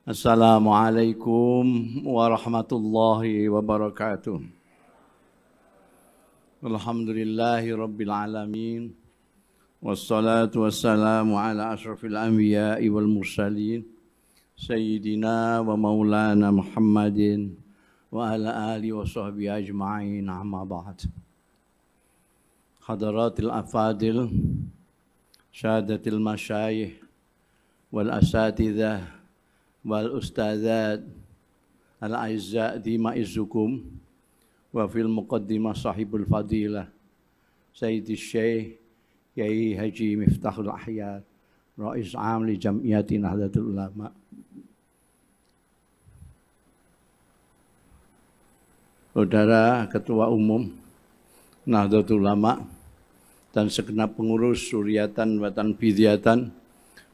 Assalamualaikum warahmatullahi wabarakatuh. Alhamdulillahi rabbil alamin. Wassalatu wassalamu ala ashrafil anbiya'i wal mursalin Sayyidina wa maulana Muhammadin wa ala alihi wa sahbihi ajma'in, amma ba'd. Hadaratil afadil, syahadatil masyayikh wal asatidzah wal ustadzat al-aizza di ma'izzukum wa fil muqaddimah sahibul fadilah Sayyidi Syekh Yai Haji Miftahul Ahyar Rais Am li Jam'iyati Nahdlatul Ulama. Saudara Ketua Umum Nahdlatul Ulama dan segenap pengurus Suryatan Watan Bidyatan,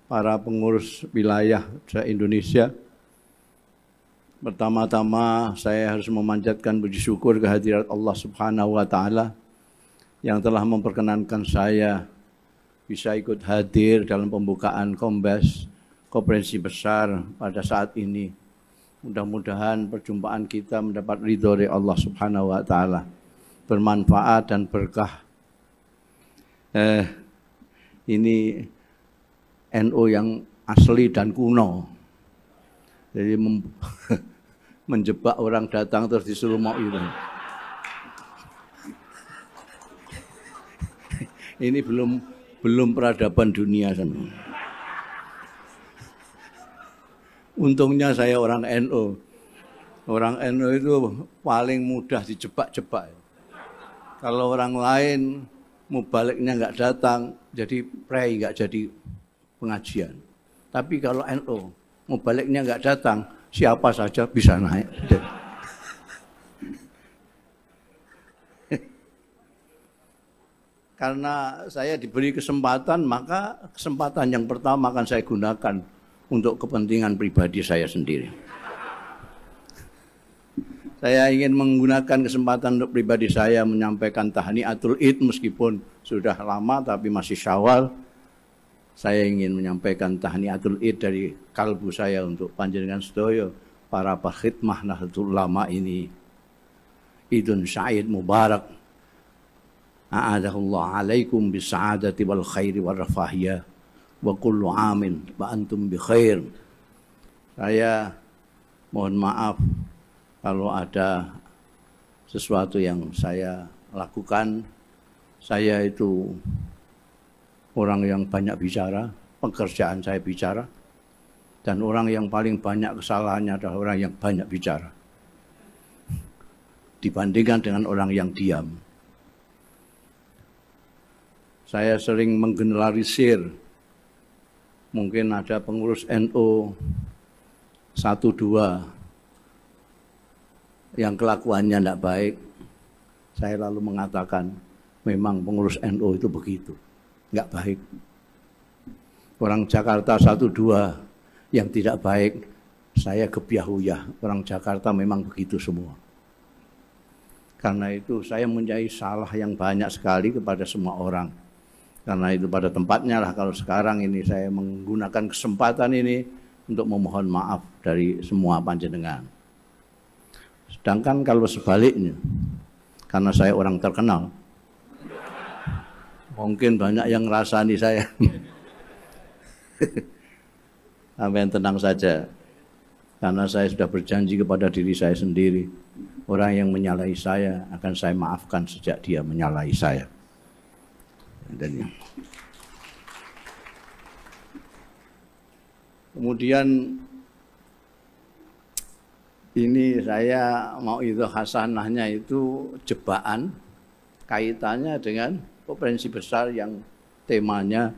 para pengurus wilayah se-Indonesia. Pertama-tama saya harus memanjatkan puji syukur kehadirat Allah Subhanahu wa taala yang telah memperkenankan saya bisa ikut hadir dalam pembukaan Kombes Konferensi Besar pada saat ini. Mudah-mudahan perjumpaan kita mendapat ridho dari Allah Subhanahu wa taala, bermanfaat dan berkah. Ini NU yang asli dan kuno. Jadi menjebak orang datang terus disuruh mau itu. Ini belum peradaban dunia sana. Untungnya saya orang NU. Orang NU itu paling mudah dijebak-jebak. Kalau orang lain mubaliknya nggak datang, jadi prei nggak jadi pengajian. Tapi kalau NU mubaliknya nggak datang, siapa saja bisa naik. Karena saya diberi kesempatan, maka kesempatan yang pertama akan saya gunakan untuk kepentingan pribadi saya sendiri. Saya ingin menggunakan kesempatan untuk pribadi saya menyampaikan tahniatul Id, meskipun sudah lama tapi masih Syawal. Saya ingin menyampaikan tahniatul Id dari kalbu saya untuk panjenengan sedoyo para pekhidmah Nahdlatul Ulama ini. Idun Sa'id Mubarak. A'adahullah alaikum bisa'adati wal khairi wal rafahiyah wa kullu amin wa antum bi khair. Saya mohon maaf kalau ada sesuatu yang saya lakukan. Saya itu orang yang banyak bicara, pekerjaan saya bicara, dan orang yang paling banyak kesalahannya adalah orang yang banyak bicara dibandingkan dengan orang yang diam. Saya sering menggeneralisir, mungkin ada pengurus NU 1-2 yang kelakuannya tidak baik. Saya lalu mengatakan, memang pengurus NU itu begitu, nggak baik. Orang Jakarta 1-2 yang tidak baik, saya gebyahuyah. Orang Jakarta memang begitu semua. Karena itu saya mempunyai salah yang banyak sekali kepada semua orang. Karena itu pada tempatnya lah kalau sekarang ini saya menggunakan kesempatan ini untuk memohon maaf dari semua panjenengan. Sedangkan kalau sebaliknya, karena saya orang terkenal, mungkin banyak yang ngerasani saya. Sampai tenang saja. Karena saya sudah berjanji kepada diri saya sendiri, orang yang menyalahi saya akan saya maafkan sejak dia menyalahi saya. Kemudian ini saya mau itu hasanahnya itu jebakan kaitannya dengan konferensi besar yang temanya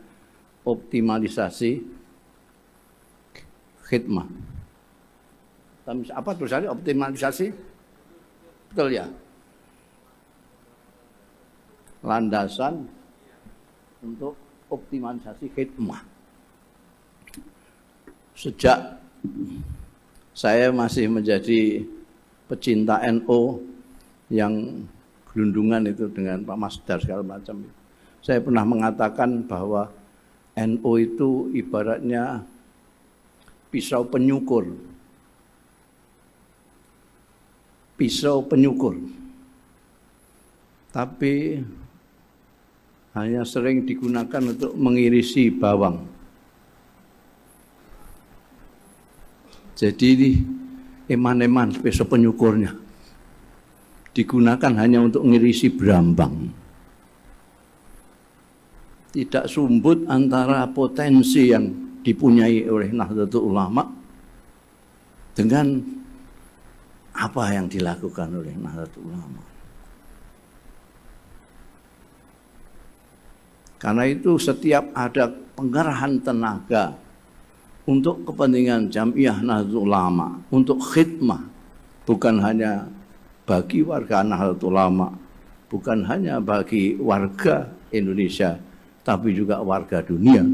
optimalisasi khidmah. Apa tulisannya optimalisasi? Betul ya? Landasan untuk optimalisasi khidmah. Sejak saya masih menjadi pecinta NU yang gelundungan itu dengan Pak Masdar segala macam, saya pernah mengatakan bahwa NU itu ibaratnya pisau penyukur. Pisau penyukur. Tapi hanya sering digunakan untuk mengirisi bawang. Jadi eman-eman pisau penyukurnya digunakan hanya untuk mengirisi berambang. Tidak sumbut antara potensi yang dipunyai oleh Nahdlatul Ulama dengan apa yang dilakukan oleh Nahdlatul Ulama. Karena itu setiap ada pengerahan tenaga untuk kepentingan Jamiah Nahdlatul Ulama, untuk khidmah, bukan hanya bagi warga Nahdlatul Ulama, bukan hanya bagi warga Indonesia, tapi juga warga dunia.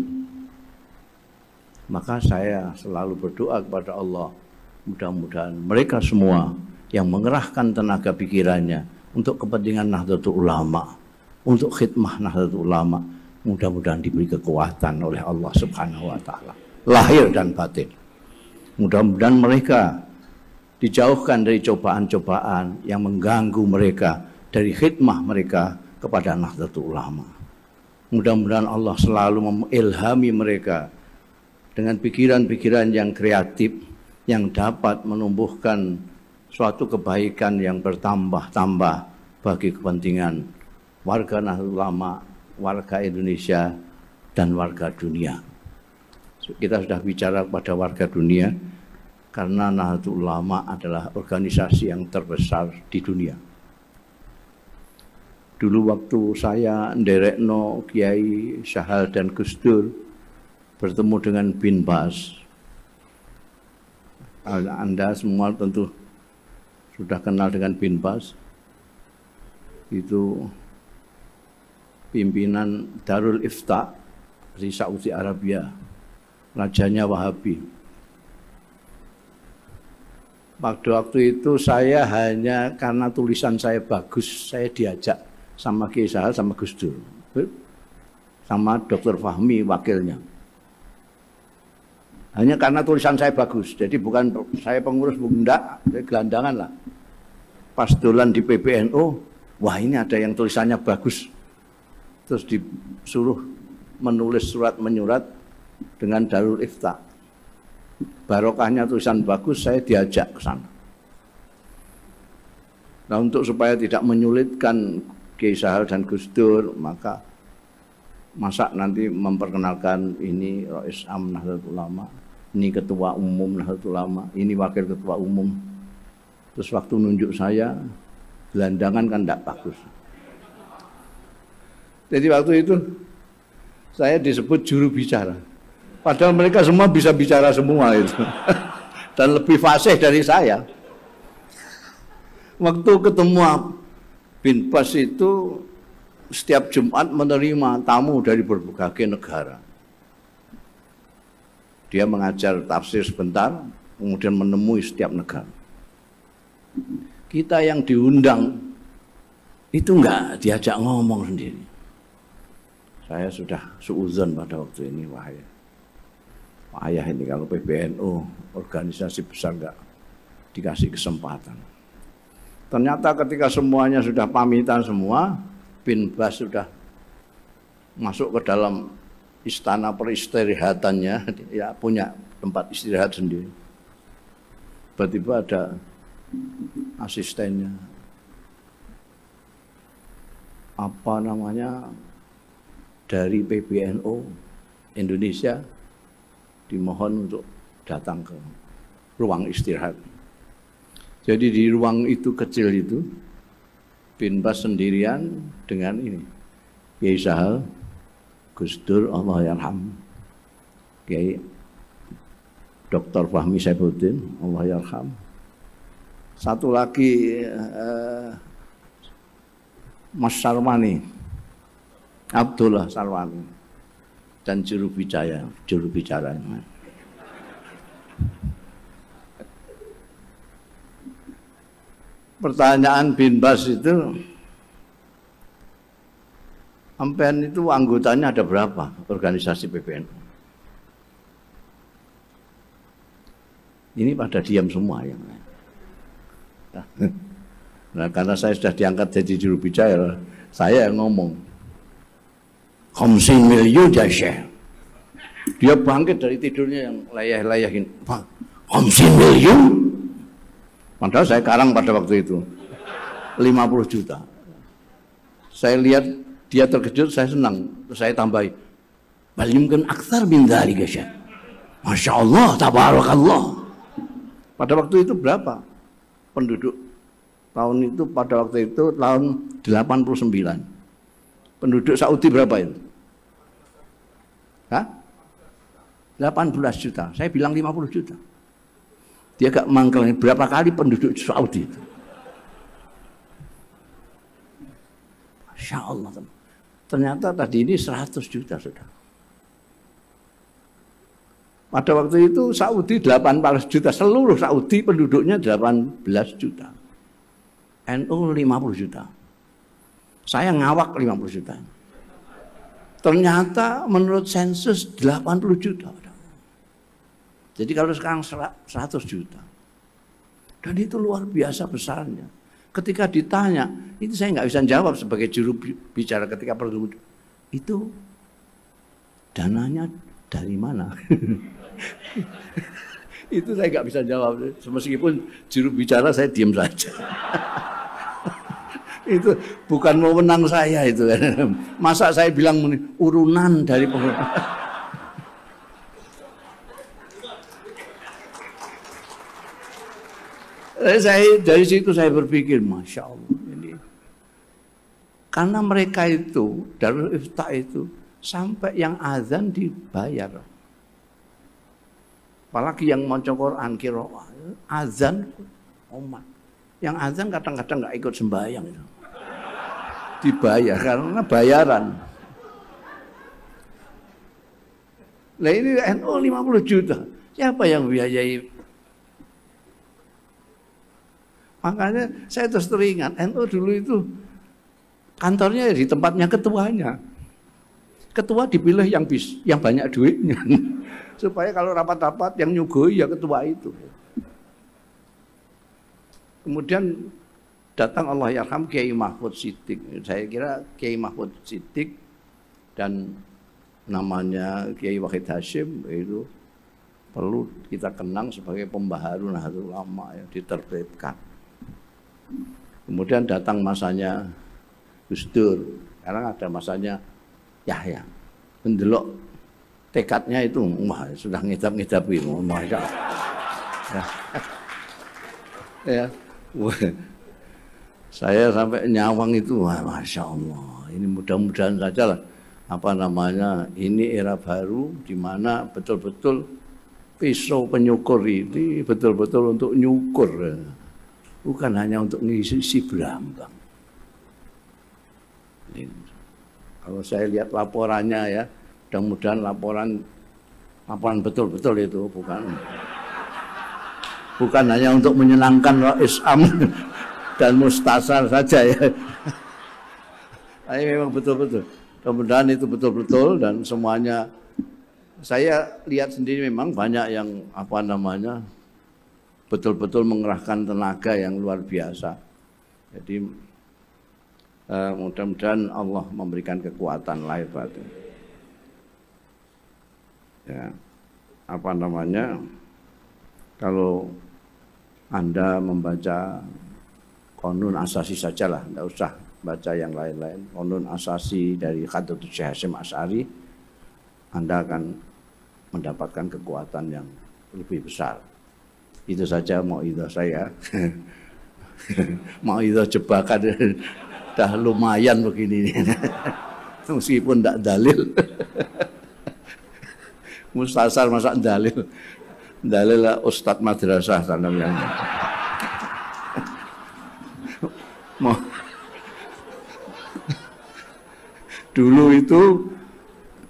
Maka saya selalu berdoa kepada Allah, mudah-mudahan mereka semua yang mengerahkan tenaga pikirannya untuk kepentingan Nahdlatul Ulama, untuk khidmah Nahdlatul Ulama, mudah-mudahan diberi kekuatan oleh Allah Subhanahu wa Ta'ala, lahir dan batin. Mudah-mudahan mereka dijauhkan dari cobaan-cobaan yang mengganggu mereka dari khidmah mereka kepada Nahdlatul Ulama. Mudah-mudahan Allah selalu mengilhami mereka dengan pikiran-pikiran yang kreatif yang dapat menumbuhkan suatu kebaikan yang bertambah-tambah bagi kepentingan warga Nahdlatul Ulama, warga Indonesia, dan warga dunia. Kita sudah bicara kepada warga dunia karena Nahdlatul Ulama adalah organisasi yang terbesar di dunia. Dulu waktu saya nderekno Kiai Sahal dan Gus Dur bertemu dengan Bin Bas. Anda semua tentu sudah kenal dengan Bin Bas. Itu pimpinan Darul Ifta di Saudi Arabia, rajanya Wahabi. Waktu itu saya hanya karena tulisan saya bagus, saya diajak sama Kiai Sahal sama Gus Dur, sama Dr. Fahmi wakilnya. Hanya karena tulisan saya bagus, jadi bukan saya pengurus, bunda, saya gelandangan lah. Pas dolan di PBNU, wah ini ada yang tulisannya bagus. Terus disuruh menulis surat menyurat dengan Darul Ifta. Barokahnya tulisan bagus, saya diajak ke sana. Nah, untuk supaya tidak menyulitkan Kiai Sahal dan Gus Dur, masa nanti memperkenalkan ini Rais Am Nahdlatul Ulama, ini Ketua Umum Nahdlatul Ulama, ini Wakil Ketua Umum. Terus waktu nunjuk saya, gelandangan kan tidak bagus. Jadi waktu itu saya disebut juru bicara. Padahal mereka semua bisa bicara semua itu. Dan lebih fasih dari saya. Waktu ketemu Bin Bas itu setiap Jumat menerima tamu dari berbagai negara. Dia mengajar tafsir sebentar, kemudian menemui setiap negara. Kita yang diundang itu enggak diajak ngomong sendiri. Saya sudah suudzon pada waktu ini, wahaya ini kalau PBNU organisasi besar enggak dikasih kesempatan. Ternyata ketika semuanya sudah pamitan semua, Bin Bas sudah masuk ke dalam istana peristirahatannya, ya punya tempat istirahat sendiri. Tiba-tiba ada asistennya, apa namanya, dari PBNU Indonesia dimohon untuk datang ke ruang istirahat. Jadi di ruang itu kecil itu Bin Bas sendirian dengan ini Kiai Sahal, Gus Dur Allah yarham, Kiai Dr. Fahmi Saifuddin Allah yarham, satu lagi Mas Sarwani, Abdullah Sarwani, dan juru bicara. Pertanyaan Bin Bas itu, sampean itu anggotanya ada berapa organisasi PBNU? Ini pada diam semua yang. Nah, karena saya sudah diangkat jadi juru bicara, saya yang ngomong. 50 miliar ya Syekh. Dia bangkit dari tidurnya yang layah-layahin. 50 miliar. Padahal saya karang pada waktu itu 50 juta. Saya lihat dia terkejut, saya senang. Terus saya tambahi, bal yumkin aktsar min dzalika Syekh. Masya Allah, tabarakallah. Pada waktu itu berapa penduduk? Tahun itu pada waktu itu tahun 89. Penduduk Saudi berapa itu? Hah? 18 juta. Saya bilang 50 juta. Dia gak mangkel berapa kali penduduk Saudi itu. Masya Allah. Ternyata tadi ini 100 juta sudah. Pada waktu itu Saudi 18 juta. Seluruh Saudi penduduknya 18 juta. NU 50 juta. Saya ngawak 50 juta. Ternyata menurut sensus 80 juta. Jadi kalau sekarang 100 juta. Dan itu luar biasa besarnya. Ketika ditanya, itu saya nggak bisa jawab sebagai juru bicara ketika perlu. Itu dananya dari mana? Itu saya nggak bisa jawab. Meskipun juru bicara saya diam saja. Itu bukan mau menang saya itu. Masa saya bilang urunan dari pengurusan. Dari situ saya berpikir, Masya Allah. Ini. Karena mereka itu, Darul Ifta itu, sampai yang azan dibayar. Apalagi yang mau Quran, qiraah, azan, umat. Yang azan kadang-kadang nggak ikut sembahyang. Dibayar karena bayaran. Nah ini NU 50 juta. Siapa yang biayai? Makanya saya terus teringat, NU dulu itu kantornya di tempatnya ketuanya. Ketua dipilih yang banyak duitnya. Supaya kalau rapat-rapat yang nyugoi ya ketua itu. Kemudian datang Allah yarham Kiai Mahfud Siddiq. Saya kira Kiai Mahfud Siddiq dan namanya Kiai Wahid Hashim itu perlu kita kenang sebagai pembaharu Nahdlatul Ulama yang diterbitkan. Kemudian datang masanya Gus Dur. Sekarang ada masanya Yahya. Mendelok tekadnya itu wah sudah ngidap-ngidapi. Masya Allah. Ya. Saya sampai nyawang itu, wah, Masya Allah. Ini mudah-mudahan saja lah, ini era baru di mana betul-betul pisau penyukur ini betul-betul untuk nyukur, bukan hanya untuk ngisi berambang. Kalau saya lihat laporannya ya, mudah-mudahan laporan betul-betul itu bukan hanya untuk menyenangkan Rais Am dan Mustasar saja ya. Tapi memang betul-betul. Kemudian itu betul-betul dan semuanya saya lihat sendiri memang banyak yang betul-betul mengerahkan tenaga yang luar biasa. Jadi mudah-mudahan Allah memberikan kekuatan lahir batin. Ya, kalau Anda membaca Qanun Asasi sajalah, tidak usah baca yang lain-lain. Qanun Asasi dari Khadratul Syekh Hasyim Asy'ari, Anda akan mendapatkan kekuatan yang lebih besar. Itu saja mauidhah saya. Mauidhah jebakan dah lumayan begini. Meskipun tidak dalil. Mustasar masa dalil. Dalil lah Ustadz Madrasah tanamnya. Dulu itu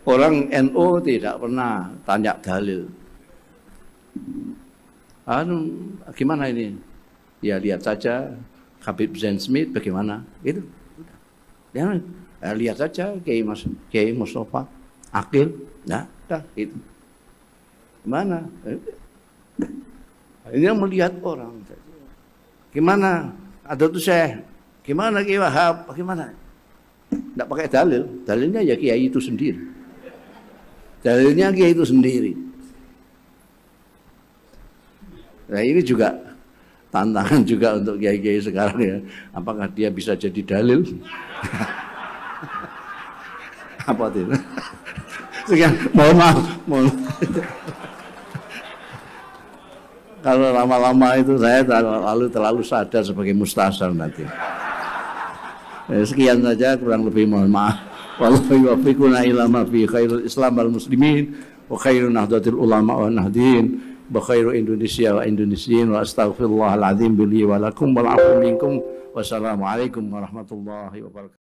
orang NU tidak pernah tanya dalil. Gimana ini? Ya lihat saja Habib Zain Smith bagaimana. Itu. Ya, lihat saja Kiai Mustafa Akil. Nah, itu. Gimana? Ini yang melihat orang. Gimana? Ada tuh Syekh. Gimana Kiai Wahab? Bagaimana? Tidak pakai dalil. Dalilnya ya Kiai itu sendiri. Dalilnya Kiai itu sendiri. Nah ini juga tantangan juga untuk Kiai-Kiai sekarang ya. Apakah dia bisa jadi dalil? Apa itu? Sekian, mohon maaf. Kalau lama-lama itu saya terlalu sadar sebagai mustasar nanti. Sekian saja, kurang lebih mohon maaf. Wallahu yuwaffiquna ila ma fi khairul Islam wal muslimin wa khairun nahdlatul ulama wa nahdin wa khairu Indonesia wa Indonesiin wa astaghfirullahal azim li wa lakum wal afu minkum. Wassalamualaikum warahmatullahi wabarakatuh.